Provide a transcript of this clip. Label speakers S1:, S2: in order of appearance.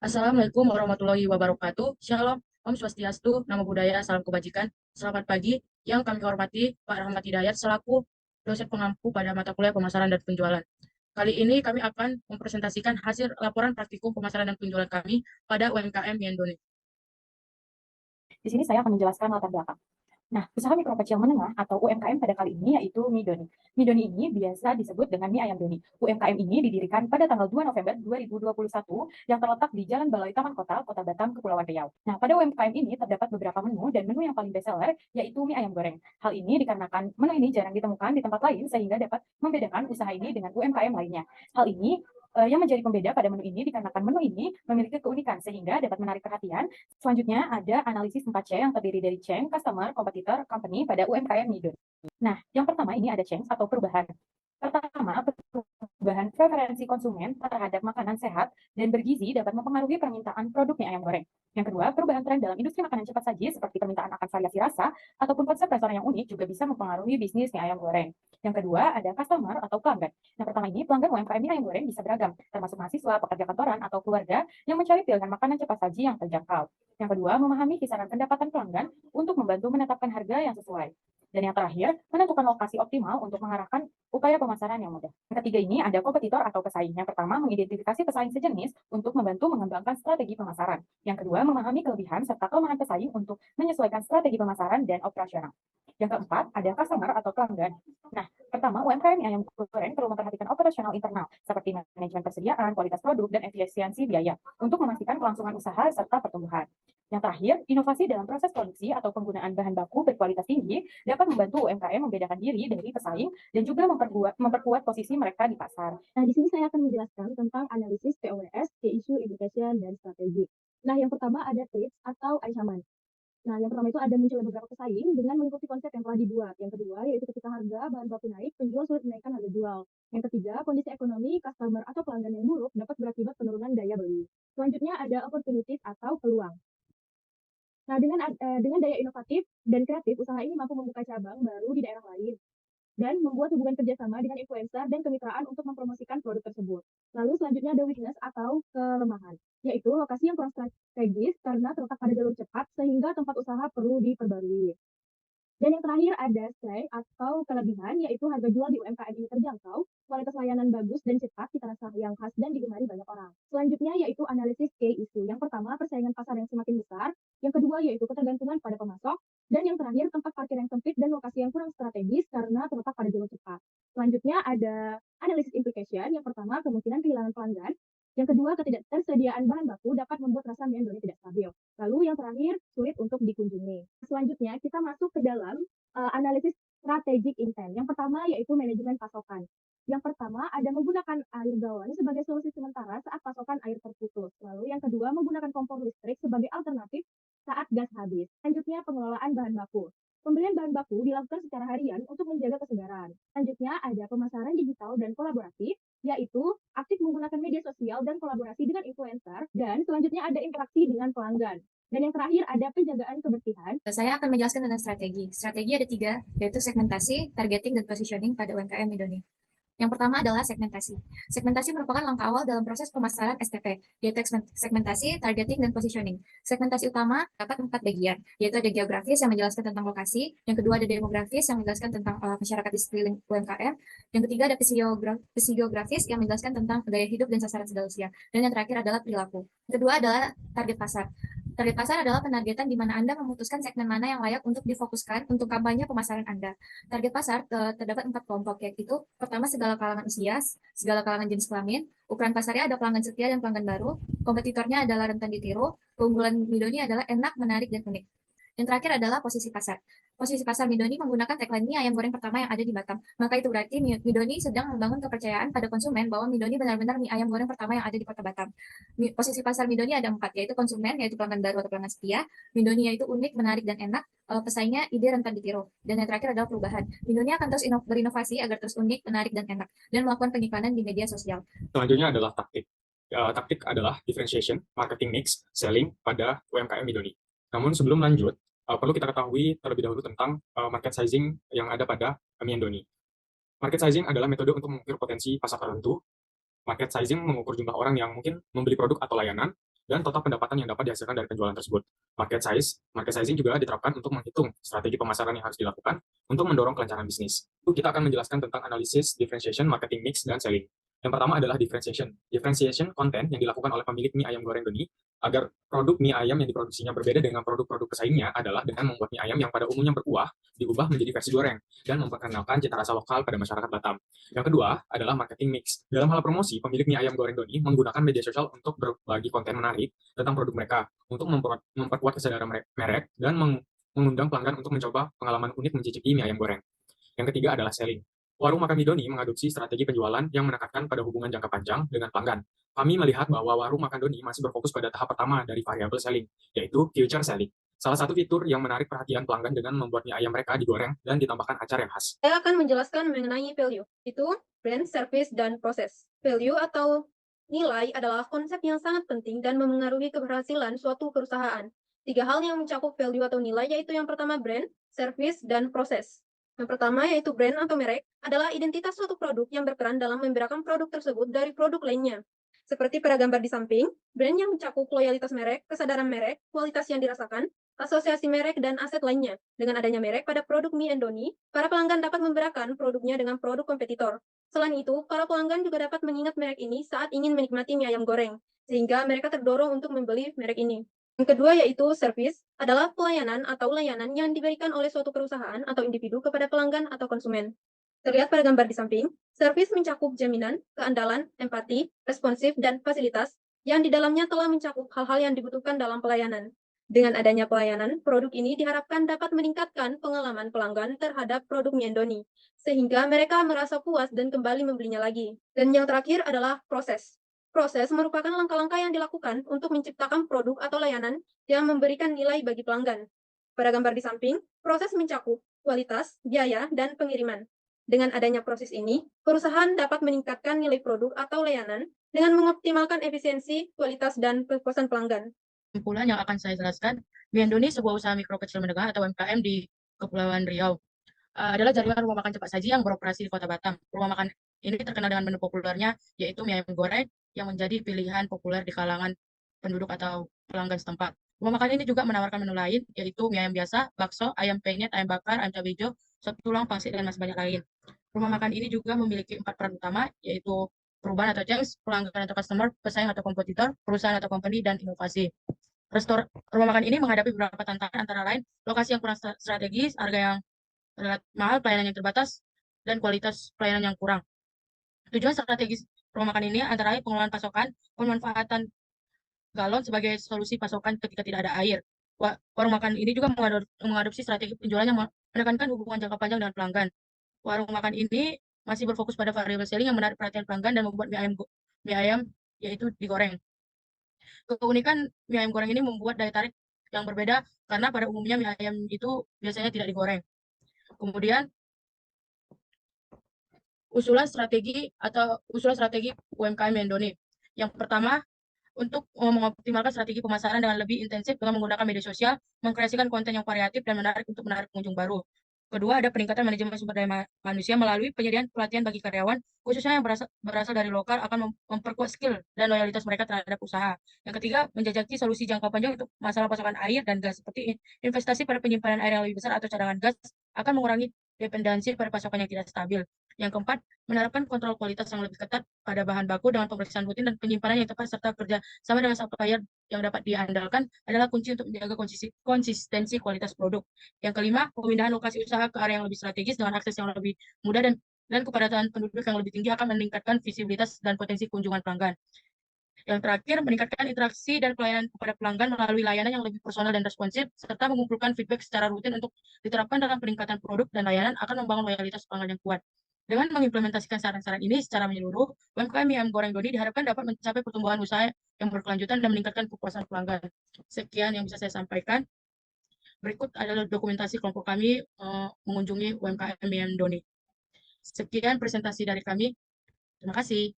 S1: Assalamualaikum warahmatullahi wabarakatuh. Shalom, Om Swastiastu, Namo Buddhaya, Salam Kebajikan. Selamat pagi, yang kami hormati Pak Rahmat Hidayat selaku dosen pengampu pada mata kuliah pemasaran dan penjualan. Kali ini kami akan mempresentasikan hasil laporan praktikum pemasaran dan penjualan kami pada UMKM di Indonesia.
S2: Di sini saya akan menjelaskan latar belakang. Nah, usaha mikro kecil menengah atau UMKM pada kali ini yaitu mie Doni. Mie Doni ini biasa disebut dengan mie ayam Doni. UMKM ini didirikan pada tanggal 2 November 2021 yang terletak di Jalan Balai Taman Kota, Kota Batam, Kepulauan Riau. Nah, pada UMKM ini terdapat beberapa menu dan menu yang paling bestseller yaitu mie ayam goreng. Hal ini dikarenakan menu ini jarang ditemukan di tempat lain sehingga dapat membedakan usaha ini dengan UMKM lainnya. Hal ini yang menjadi pembeda pada menu ini dikarenakan menu ini memiliki keunikan sehingga dapat menarik perhatian. Selanjutnya ada analisis 4C yang terdiri dari change, customer, competitor, company pada UMKM Midori. Nah, yang pertama ini ada change atau perubahan. Pertama, perubahan preferensi konsumen terhadap makanan sehat dan bergizi dapat mempengaruhi permintaan produknya ayam goreng. Yang kedua, perubahan tren dalam industri makanan cepat saji seperti permintaan akan variasi rasa ataupun konsep restoran yang unik juga bisa mempengaruhi bisnisnya ayam goreng. Yang kedua, ada customer atau pelanggan. Yang pertama ini, pelanggan UMKM ayam goreng bisa beragam, termasuk mahasiswa, pekerja kantoran, atau keluarga yang mencari pilihan makanan cepat saji yang terjangkau. Yang kedua, memahami kisaran pendapatan pelanggan untuk membantu menetapkan harga yang sesuai. Dan yang terakhir, menentukan lokasi optimal untuk mengarahkan upaya pemasaran yang mudah. Yang ketiga ini ada kompetitor atau pesaing. Yang pertama, mengidentifikasi pesaing sejenis untuk membantu mengembangkan strategi pemasaran. Yang kedua, memahami kelebihan serta kelemahan pesaing untuk menyesuaikan strategi pemasaran dan operasional. Yang keempat, ada customer atau pelanggan. Nah, pertama, UMKM ayam goreng perlu memperhatikan operasional internal, seperti manajemen persediaan, kualitas produk, dan efisiensi biaya, untuk memastikan kelangsungan usaha serta pertumbuhan. Yang terakhir, inovasi dalam proses produksi atau penggunaan bahan baku berkualitas tinggi dapat membantu UMKM membedakan diri dari pesaing dan juga memperkuat posisi mereka di pasar.
S3: Nah, di sini saya akan menjelaskan tentang analisis POWS, Key Issue Indication, dan strategi. Nah, yang pertama ada threats atau ancaman. Nah, yang pertama itu ada munculnya beberapa pesaing dengan mengikuti konsep yang telah dibuat. Yang kedua, yaitu ketika harga bahan baku naik, penjual sulit menaikkan harga jual. Yang ketiga, kondisi ekonomi, customer, atau pelanggan yang buruk dapat berakibat penurunan daya beli. Selanjutnya ada opportunities atau peluang. Nah, dengan daya inovatif dan kreatif, usaha ini mampu membuka cabang baru di daerah lain dan membuat hubungan kerjasama dengan influencer dan kemitraan untuk mempromosikan produk tersebut. Lalu selanjutnya ada weakness atau kelemahan, yaitu lokasi yang kurang strategis karena terletak pada jalur cepat sehingga tempat usaha perlu diperbarui. Dan yang terakhir ada strength atau kelebihan, yaitu harga jual di UMKM ini terjangkau, kualitas layanan bagus dan cepat, cita rasa yang khas dan digemari banyak orang. Selanjutnya yaitu analisis key issue. Yang pertama, persaingan pasar yang semakin besar. Yang kedua yaitu ketergantungan pada pemasok. Dan yang terakhir, tempat parkir yang sempit dan lokasi yang kurang strategis karena terletak pada jalur cepat. Selanjutnya ada analisis implication. Yang pertama, kemungkinan kehilangan pelanggan. Yang kedua, ketidaktersediaan bahan baku dapat membuat rasa mie tidak stabil. Lalu yang terakhir, sulit untuk dikunjungi. Selanjutnya, kita masuk ke dalam analisis strategic intent. Yang pertama yaitu manajemen pasokan. Yang pertama ada menggunakan air galon sebagai solusi sementara saat pasokan air terputus. Lalu yang kedua menggunakan kompor listrik sebagai alternatif saat gas habis. Selanjutnya pengelolaan bahan baku. Pembelian bahan baku dilakukan secara harian untuk menjaga kesegaran. Selanjutnya ada pemasaran digital dan kolaborasi, yaitu aktif menggunakan media sosial dan kolaborasi dengan influencer. Dan selanjutnya ada interaksi dengan pelanggan. Dan yang terakhir ada penjagaan kebersihan.
S4: Saya akan menjelaskan tentang strategi. Strategi ada 3, yaitu segmentasi, targeting, dan positioning pada UMKM Indonesia. Yang pertama adalah segmentasi. Segmentasi merupakan langkah awal dalam proses pemasaran STP, yaitu segmentasi, targeting, dan positioning. Segmentasi utama dapat 4 bagian, yaitu ada geografis yang menjelaskan tentang lokasi, yang kedua ada demografis yang menjelaskan tentang masyarakat di sekeliling UMKM, yang ketiga ada psikografis yang menjelaskan tentang gaya hidup dan sasaran segala usia, dan yang terakhir adalah perilaku. Yang kedua adalah target pasar. Target pasar adalah penargetan di mana Anda memutuskan segmen mana yang layak untuk difokuskan untuk kampanye pemasaran Anda. Target pasar terdapat 4 kelompok, yaitu pertama segala kalangan usia, segala kalangan jenis kelamin, ukuran pasarnya ada pelanggan setia dan pelanggan baru, kompetitornya adalah rentan ditiru, keunggulan Midoni adalah enak, menarik, dan unik. Yang terakhir adalah posisi pasar. Posisi pasar Midoni menggunakan tagline mie ayam goreng pertama yang ada di Batam. Maka itu berarti Midoni sedang membangun kepercayaan pada konsumen bahwa Midoni benar-benar mie ayam goreng pertama yang ada di kota Batam. Posisi pasar Midoni ada 4, yaitu konsumen, yaitu pelanggan baru atau pelanggan setia. Midoni yaitu unik, menarik, dan enak. Pesaingnya ide rentan ditiru. Dan yang terakhir adalah perubahan. Midoni akan terus berinovasi agar terus unik, menarik, dan enak. Dan melakukan penyimpanan di media sosial.
S5: Selanjutnya adalah taktik. Taktik adalah differentiation, marketing mix, selling pada UMKM Midoni. Namun sebelum lanjut, perlu kita ketahui terlebih dahulu tentang market sizing yang ada pada mie Indoni. Market sizing adalah metode untuk mengukur potensi pasar tertentu. Market sizing mengukur jumlah orang yang mungkin membeli produk atau layanan. dan total pendapatan yang dapat dihasilkan dari penjualan tersebut. Market sizing juga diterapkan untuk menghitung strategi pemasaran yang harus dilakukan untuk mendorong kelancaran bisnis. Kita akan menjelaskan tentang analisis, differentiation, marketing mix, dan selling. Yang pertama adalah differentiation. Differentiation konten yang dilakukan oleh pemilik mie ayam goreng Doni agar produk mie ayam yang diproduksinya berbeda dengan produk-produk pesaingnya adalah dengan membuat mie ayam yang pada umumnya berkuah diubah menjadi versi goreng dan memperkenalkan cita rasa lokal pada masyarakat Batam. Yang kedua adalah marketing mix. Dalam hal promosi, pemilik mie ayam goreng Doni menggunakan media sosial untuk berbagi konten menarik tentang produk mereka, untuk memperkuat kesadaran merek dan mengundang pelanggan untuk mencoba pengalaman unik mencicipi mie ayam goreng. Yang ketiga adalah selling. Warung makan mie Doni mengadopsi strategi penjualan yang menekankan pada hubungan jangka panjang dengan pelanggan. Kami melihat bahwa warung makan Doni masih berfokus pada tahap pertama dari variabel selling, yaitu future selling. Salah satu fitur yang menarik perhatian pelanggan dengan membuat mie ayam mereka digoreng dan ditambahkan acar yang khas.
S6: Saya akan menjelaskan mengenai value, itu brand, service, dan proses. Value atau nilai adalah konsep yang sangat penting dan memengaruhi keberhasilan suatu perusahaan. 3 hal yang mencakup value atau nilai yaitu yang pertama brand, service, dan proses. Yang pertama yaitu brand atau merek adalah identitas suatu produk yang berperan dalam membedakan produk tersebut dari produk lainnya. Seperti pada gambar di samping, brand yang mencakup loyalitas merek, kesadaran merek, kualitas yang dirasakan, asosiasi merek, dan aset lainnya. Dengan adanya merek pada produk mie Doni, para pelanggan dapat membedakan produknya dengan produk kompetitor. Selain itu, para pelanggan juga dapat mengingat merek ini saat ingin menikmati mie ayam goreng, sehingga mereka terdorong untuk membeli merek ini. Yang kedua yaitu service, adalah pelayanan atau layanan yang diberikan oleh suatu perusahaan atau individu kepada pelanggan atau konsumen. Terlihat pada gambar di samping, servis mencakup jaminan, keandalan, empati, responsif, dan fasilitas yang di dalamnya telah mencakup hal-hal yang dibutuhkan dalam pelayanan. Dengan adanya pelayanan, produk ini diharapkan dapat meningkatkan pengalaman pelanggan terhadap produk mie Doni, sehingga mereka merasa puas dan kembali membelinya lagi. Dan yang terakhir adalah proses. Proses merupakan langkah-langkah yang dilakukan untuk menciptakan produk atau layanan yang memberikan nilai bagi pelanggan. Pada gambar di samping, proses mencakup kualitas, biaya, dan pengiriman. Dengan adanya proses ini, perusahaan dapat meningkatkan nilai produk atau layanan dengan mengoptimalkan efisiensi, kualitas, dan kepuasan pelanggan.
S1: Kesimpulan yang akan saya jelaskan, mie Doni sebuah usaha mikro kecil menengah atau UMKM di Kepulauan Riau. Adalah jaringan rumah makan cepat saji yang beroperasi di Kota Batam. Rumah makan ini terkenal dengan menu populernya, yaitu mie ayam goreng yang menjadi pilihan populer di kalangan penduduk atau pelanggan setempat. Rumah makan ini juga menawarkan menu lain, yaitu mie ayam biasa, bakso, ayam penyet, ayam bakar, ayam cabai hijau, sop tulang, pangsit, dan masih banyak lain. Rumah makan ini juga memiliki 4 peran utama, yaitu perubahan atau change, pelanggan atau customer, pesaing atau kompetitor, perusahaan atau company, dan inovasi. Rumah makan ini menghadapi beberapa tantangan, antara lain lokasi yang kurang strategis, harga yang relatif mahal, pelayanan yang terbatas, dan kualitas pelayanan yang kurang. Tujuan strategis rumah makan ini antara lain pengelolaan pasokan, pemanfaatan galon sebagai solusi pasokan ketika tidak ada air. Warung makan ini juga mengadopsi strategi penjualan yang menekankan hubungan jangka panjang dengan pelanggan. Warung makan ini masih berfokus pada variabel selling yang menarik perhatian pelanggan dan membuat mie ayam yaitu digoreng. Keunikan mie ayam goreng ini membuat daya tarik yang berbeda karena pada umumnya mie ayam itu biasanya tidak digoreng. Kemudian usulan strategi UMKM Indonesia. Yang pertama, untuk mengoptimalkan strategi pemasaran dengan lebih intensif dengan menggunakan media sosial, mengkreasikan konten yang variatif dan menarik untuk menarik pengunjung baru. Kedua, ada peningkatan manajemen sumber daya manusia melalui penyediaan pelatihan bagi karyawan, khususnya yang berasal dari lokal, akan memperkuat skill dan loyalitas mereka terhadap usaha. Yang ketiga, menjajaki solusi jangka panjang untuk masalah pasokan air dan gas, seperti investasi pada penyimpanan air yang lebih besar atau cadangan gas akan mengurangi dependensi pada pasokan yang tidak stabil. Yang keempat, menerapkan kontrol kualitas yang lebih ketat pada bahan baku dengan pemeriksaan rutin dan penyimpanan yang tepat serta kerja sama dengan supplier yang dapat diandalkan adalah kunci untuk menjaga konsistensi kualitas produk. Yang kelima, pemindahan lokasi usaha ke area yang lebih strategis dengan akses yang lebih mudah dan kepadatan penduduk yang lebih tinggi akan meningkatkan visibilitas dan potensi kunjungan pelanggan. Yang terakhir, meningkatkan interaksi dan pelayanan kepada pelanggan melalui layanan yang lebih personal dan responsif, serta mengumpulkan feedback secara rutin untuk diterapkan dalam peningkatan produk dan layanan akan membangun loyalitas pelanggan yang kuat. Dengan mengimplementasikan saran-saran ini secara menyeluruh, UMKM mie ayam goreng Doni diharapkan dapat mencapai pertumbuhan usaha yang berkelanjutan dan meningkatkan kepuasan pelanggan. Sekian yang bisa saya sampaikan. Berikut adalah dokumentasi kelompok kami mengunjungi UMKM mie ayam Doni. Sekian presentasi dari kami. Terima kasih.